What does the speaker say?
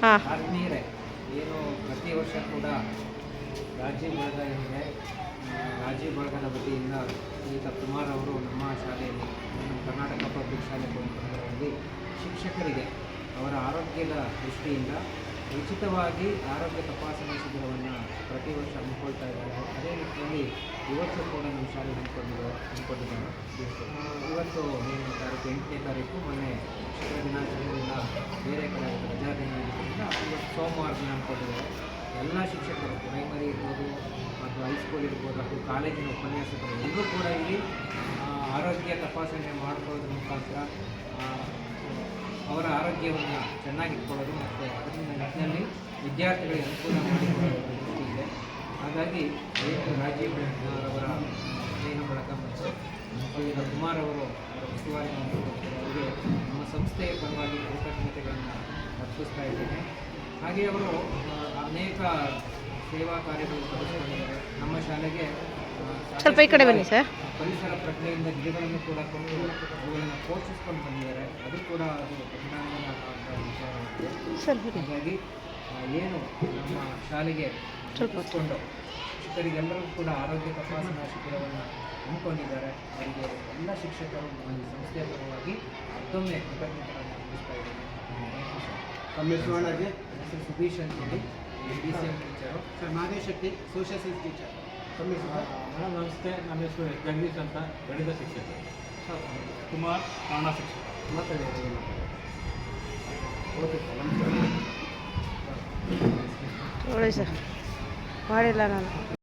ಹಾಂ ಆತ್ಮೀಯರೇ, ಏನು ಪ್ರತಿ ವರ್ಷ ಕೂಡ ರಾಜೀವ್ ಬಳಗ ಏನಿದೆ, ರಾಜೀವ್ ಬಳಗದ ವತಿಯಿಂದ ಶ್ರೀಯುತ ಕುಮಾರ್ ಅವರು ನಮ್ಮ ಶಾಲೆಯಲ್ಲಿ, ನಮ್ಮ ಕರ್ನಾಟಕ ಪಬ್ಲಿಕ್ ಶಾಲೆ ಗೋವಿಂದಪುರದಲ್ಲಿ ಶಿಕ್ಷಕರಿಗೆ ಅವರ ಆರೋಗ್ಯದ ದೃಷ್ಟಿಯಿಂದ ಉಚಿತವಾಗಿ ಆರೋಗ್ಯ ತಪಾಸಣಾ ಶಿಬಿರವನ್ನು ಪ್ರತಿ ವರ್ಷ ಹಮ್ಮಿಕೊಳ್ತಾ ಇದ್ದಾರೆ. ಅದೇ ರೀತಿಯಲ್ಲಿ ಇವತ್ತು ಕೂಡ ನಮ್ಮ ಶಾಲೆ ಹಮ್ಮಿಕೊಂಡಿದ್ದಾರೆ. ಇವತ್ತು 8ನೇ ತಾರೀಕು ಮೊನ್ನೆ ಶಿಕ್ಷಕರ ದಿನಾಚರಣೆಯಿಂದ ಬೇರೆ ಕಡೆ ರಜಾ ದಿನ ಇರೋದ್ರಿಂದ ಇವತ್ತು ಸೋಮವಾರ ದಿನ ಹಮ್ಮಿಕೊಂಡಿದ್ದಾರೆ. ಎಲ್ಲ ಶಿಕ್ಷಕರು, ಪ್ರೈಮರಿ ಇರ್ಬೋದು ಮತ್ತು ಹೈಸ್ಕೂಲ್ ಇರ್ಬೋದು ಅಥವಾ ಕಾಲೇಜಿನ ಉಪನ್ಯಾಸಕರು ಎಲ್ಲರೂ ಕೂಡ ಇಲ್ಲಿ ಆರೋಗ್ಯ ತಪಾಸಣೆ ಮಾಡ್ಕೊಳ್ಳೋದ್ರ ಮುಖಾಂತರ ಅವರ ಆರೋಗ್ಯವನ್ನು ಚೆನ್ನಾಗಿಟ್ಕೊಳ್ಳೋದು ಮತ್ತು ಅದರಿಂದ ನಿಟ್ಟಿನಲ್ಲಿ ವಿದ್ಯಾರ್ಥಿಗಳಿಗೆ ಅನುಕೂಲ ಮಾಡಿಕೊಳ್ಳೋದು ದೃಷ್ಟಿ ಇದೆ. ಹಾಗಾಗಿ ರಾಜೀವ್ ಅವರ ಅಧ್ಯಯನ ಬಳಗ ಮತ್ತು ಶ್ರೀಯುತ ಕುಮಾರ್ ಅವರು ಅವರ ಉಸ್ತುವಾರಿ ಅವರಿಗೆ ನಮ್ಮ ಸಂಸ್ಥೆಯ ಪರವಾಗಿ ಕೃತಜ್ಞತೆಗಳನ್ನು ಅರ್ಪಿಸ್ತಾ ಇದ್ದೇನೆ. ಹಾಗೆ ಅವರು ಅನೇಕ ಸೇವಾ ಕಾರ್ಯಗಳು ತೊಡಗಿಕೊಂಡಿದ್ದಾರೆ. ನಮ್ಮ ಶಾಲೆಗೆ ಸ್ವಲ್ಪ ಈ ಕಡೆ ಬನ್ನಿ ಸರ್. ಪರಿಸರ ಪ್ರಜ್ಞೆಯಿಂದ ಗಿಡಗಳನ್ನು ಕೂಡ ಕೊಂಡು ಅವುಗಳನ್ನು ಪೋಷಿಸ್ಕೊಂಡು ಬಂದಿದ್ದಾರೆ. ಅದು ಕೂಡ ಅದು ಅಭಿನಂದನಾರ್ಹ ವಿಚಾರವಾಗಿದೆ. ಹಾಗಾಗಿ ಏನು ನಮ್ಮ ಶಾಲೆಗೆ ತೊಡಗಿಸ್ಕೊಂಡು ಶಿಕ್ಷಕರಿಗೆಲ್ಲರೂ ಕೂಡ ಆರೋಗ್ಯ ತಪಾಸಣಾ ಶಿಬಿರವನ್ನು ಹಮ್ಮಿಕೊಂಡಿದ್ದಾರೆ. ಅವರಿಗೆ ಎಲ್ಲ ಶಿಕ್ಷಕರು ನಮ್ಮ ಸಂಸ್ಥೆಯ ಪರವಾಗಿ ಮತ್ತೊಮ್ಮೆ ಕೃತಜ್ಞತೆಗಳನ್ನು ಅರ್ಪಿಸ್ತಾ ಇದ್ದೇನೆ. ತಮ್ಮ ಹೆಸರು ಅಣ್ಣಾಜಿ? ಹೆಸರು ಸುಧೀಶ್ ಅಂತೇಳಿ, DCM teacher. Sir Nagesh Shetty, social science teacher. ತಮ್ಮ ಹೆಸರು? ಮೇಡಮ್ ನಮಸ್ತೆ, ನಮ್ಮ ಹೆಸರು ಜಗದೀಶ್ ಅಂತ, ಗಣಿತ ಶಿಕ್ಷಕ. ಕುಮಾರ್, ಕನ್ನಡ ಶಿಕ್ಷಕ. ನೋಡಿ ಸರ್, ಮಾಡಿಲ್ಲ ನಾನು.